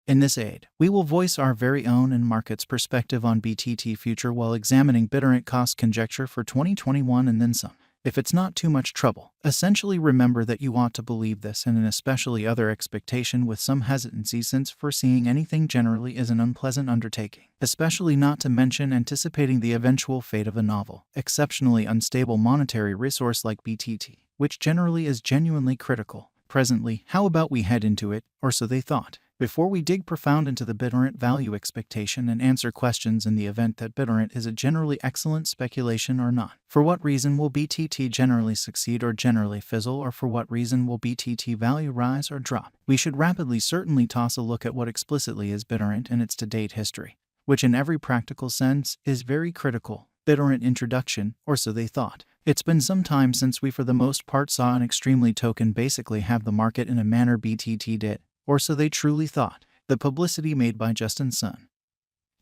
In this aid, we will voice our very own and market's perspective on BTT future while examining Bittorrent cost conjecture for 2021 and then some. If it's not too much trouble, essentially remember that you ought to believe this and an especially other expectation with some hesitancy, since foreseeing anything generally is an unpleasant undertaking, especially not to mention anticipating the eventual fate of a novel, exceptionally unstable monetary resource like BTT, which generally is genuinely critical. Presently, how about we head into it, or so they thought, before we dig profound into the Bittorrent value expectation and answer questions in the event that Bittorrent is a generally excellent speculation or not. For what reason will BTT generally succeed or generally fizzle, or for what reason will BTT value rise or drop? We should rapidly certainly toss a look at what explicitly is Bittorrent and its to-date history, which in every practical sense is very critical. Bittorrent introduction, or so they thought. It's been some time since we for the most part saw an extremely token basically have the market in a manner BTT did. Or so they truly thought. The publicity made by Justin Sun,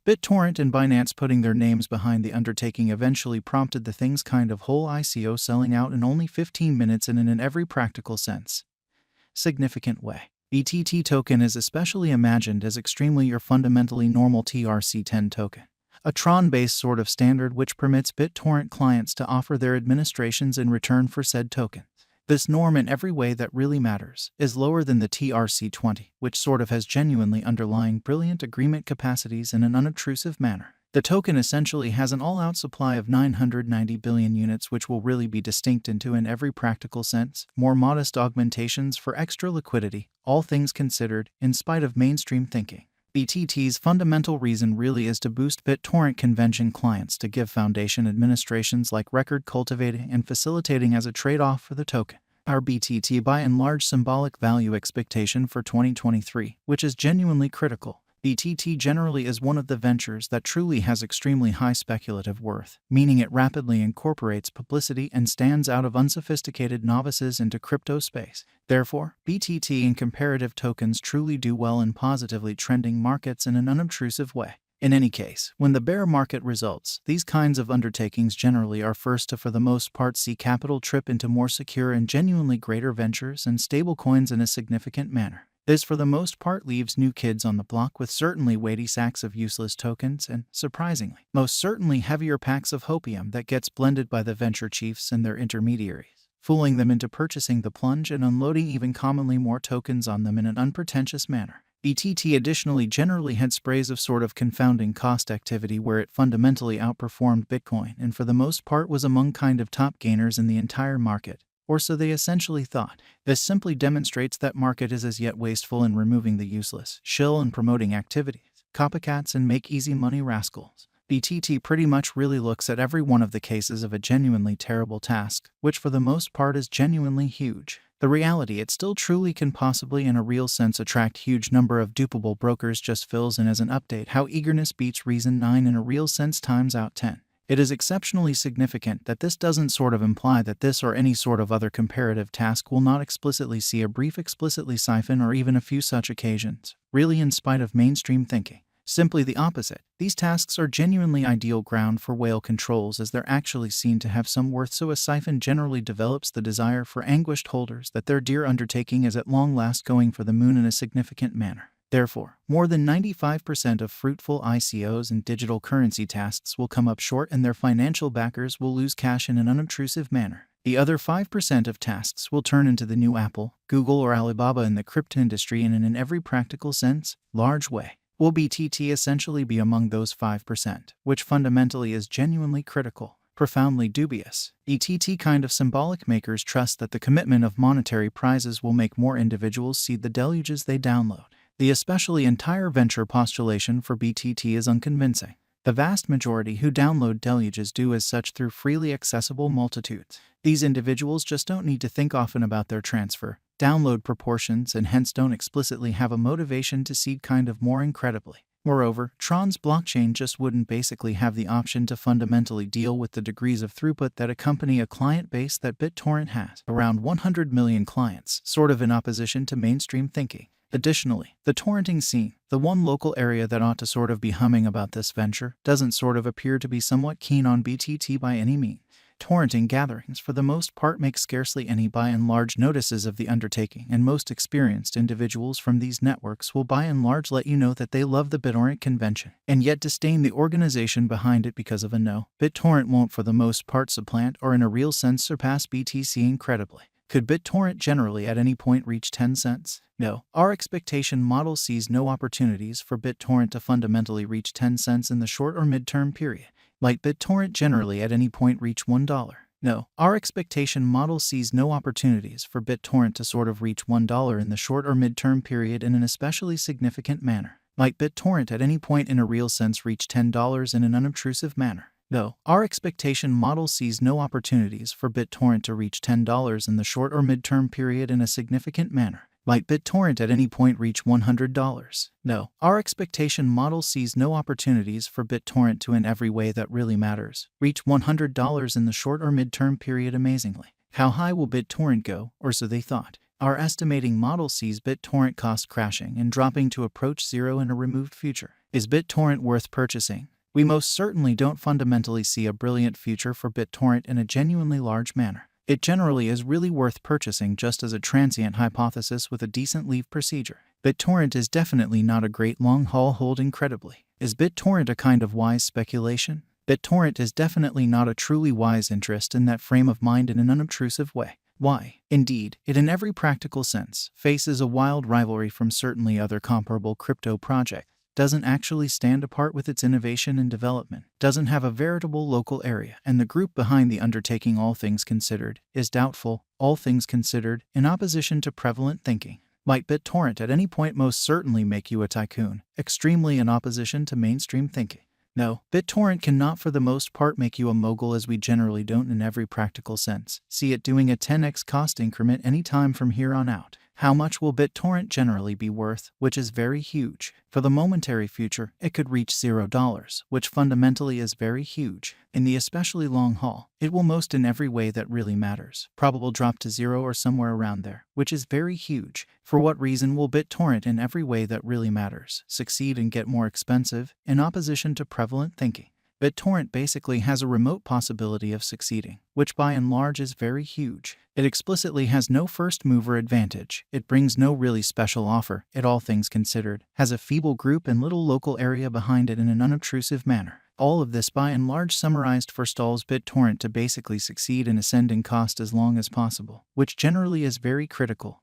BitTorrent and Binance putting their names behind the undertaking eventually prompted the thing's kind of whole ICO selling out in only 15 minutes and in every practical sense significant way. BTT token is especially imagined as extremely or fundamentally normal TRC10 token, a Tron-based sort of standard which permits BitTorrent clients to offer their administrations in return for said token. This norm in every way that really matters is lower than the TRC20, which sort of has genuinely underlying brilliant agreement capacities in an unobtrusive manner. The token essentially has an all-out supply of 990 billion units, which will really be distinct into in every practical sense, more modest augmentations for extra liquidity, all things considered, in spite of mainstream thinking. BTT's fundamental reason really is to boost BitTorrent convention clients to give foundation administrations like record cultivating and facilitating as a trade-off for the token. Our BTT by and large symbolic value expectation for 2023, which is genuinely critical. BTT generally is one of the ventures that truly has extremely high speculative worth, meaning it rapidly incorporates publicity and stands out of unsophisticated novices into crypto space. Therefore, BTT and comparative tokens truly do well in positively trending markets in an unobtrusive way. In any case, when the bear market results, these kinds of undertakings generally are first to for the most part see capital trip into more secure and genuinely greater ventures and stablecoins in a significant manner. This for the most part leaves new kids on the block with certainly weighty sacks of useless tokens and, surprisingly, most certainly heavier packs of hopium that gets blended by the venture chiefs and their intermediaries, fooling them into purchasing the plunge and unloading even commonly more tokens on them in an unpretentious manner. BTT additionally generally had sprays of sort of confounding cost activity where it fundamentally outperformed Bitcoin and for the most part was among kind of top gainers in the entire market. Or so they essentially thought. This simply demonstrates that market is as yet wasteful in removing the useless, shill and promoting activities, copycats and make easy money rascals. BTT pretty much really looks at every one of the cases of a genuinely terrible task, which for the most part is genuinely huge. The reality it still truly can possibly in a real sense attract huge number of dupable brokers just fills in as an update how eagerness beats reason 9 in a real sense times out 10. It is exceptionally significant that this doesn't sort of imply that this or any sort of other comparative task will not explicitly see a brief explicitly siphon or even a few such occasions, really in spite of mainstream thinking. Simply the opposite. These tasks are genuinely ideal ground for whale controls as they're actually seen to have some worth, so a siphon generally develops the desire for anguished holders that their dear undertaking is at long last going for the moon in a significant manner. Therefore, more than 95% of fruitful ICOs and digital currency tasks will come up short and their financial backers will lose cash in an unobtrusive manner. The other 5% of tasks will turn into the new Apple, Google or Alibaba in the crypto industry and in every practical sense, large way. Will BTT essentially be among those 5%, which fundamentally is genuinely critical, profoundly dubious? BTT kind of symbolic makers trust that the commitment of monetary prizes will make more individuals see the deluges they download. The especially entire venture postulation for BTT is unconvincing. The vast majority who download deluges do as such through freely accessible multitudes. These individuals just don't need to think often about their transfer, download proportions and hence don't explicitly have a motivation to seed kind of more incredibly. Moreover, Tron's blockchain just wouldn't basically have the option to fundamentally deal with the degrees of throughput that accompany a client base that BitTorrent has, around 100 million clients, sort of in opposition to mainstream thinking. Additionally, the torrenting scene, the one local area that ought to sort of be humming about this venture, doesn't sort of appear to be somewhat keen on BTT by any means. Torrenting gatherings for the most part make scarcely any by and large notices of the undertaking, and most experienced individuals from these networks will by and large let you know that they love the BitTorrent convention, and yet disdain the organization behind it because of a no. BitTorrent won't for the most part supplant or in a real sense surpass BTC incredibly. Could BitTorrent generally at any point reach 10 cents? No. Our expectation model sees no opportunities for BitTorrent to fundamentally reach 10 cents in the short or midterm period. Might BitTorrent generally at any point reach $1? No. Our expectation model sees no opportunities for BitTorrent to sort of reach $1 in the short or midterm period in an especially significant manner. Might BitTorrent at any point in a real sense reach $10 in an unobtrusive manner? No. Our expectation model sees no opportunities for BitTorrent to reach $10 in the short or midterm period in a significant manner. Might BitTorrent at any point reach $100? No. Our expectation model sees no opportunities for BitTorrent to in every way that really matters reach $100 in the short or midterm period amazingly. How high will BitTorrent go, or so they thought? Our estimating model sees BitTorrent cost crashing and dropping to approach zero in a removed future. Is BitTorrent worth purchasing? We most certainly don't fundamentally see a brilliant future for BitTorrent in a genuinely large manner. It generally is really worth purchasing just as a transient hypothesis with a decent leave procedure. BitTorrent is definitely not a great long-haul hold incredibly. Is BitTorrent a kind of wise speculation? BitTorrent is definitely not a truly wise interest in that frame of mind in an unobtrusive way. Why? Indeed, it in every practical sense faces a wild rivalry from certainly other comparable crypto projects. Doesn't actually stand apart with its innovation and development, doesn't have a veritable local area, and the group behind the undertaking, all things considered, is doubtful, all things considered, in opposition to prevalent thinking. Might BitTorrent at any point most certainly make you a tycoon, extremely in opposition to mainstream thinking? No, BitTorrent cannot for the most part make you a mogul, as we generally don't in every practical sense see it doing a 10x cost increment any time from here on out. How much will BitTorrent generally be worth, which is very huge? For the momentary future, it could reach $0, which fundamentally is very huge. In the especially long haul, it will most in every way that really matters probable drop to zero or somewhere around there, which is very huge. For what reason will BitTorrent in every way that really matters succeed and get more expensive, in opposition to prevalent thinking? BitTorrent basically has a remote possibility of succeeding, which by and large is very huge. It explicitly has no first mover advantage. It brings no really special offer. It, all things considered, has a feeble group and little local area behind it in an unobtrusive manner. All of this by and large summarized forestalls BitTorrent to basically succeed and ascend in cost as long as possible, which generally is very critical.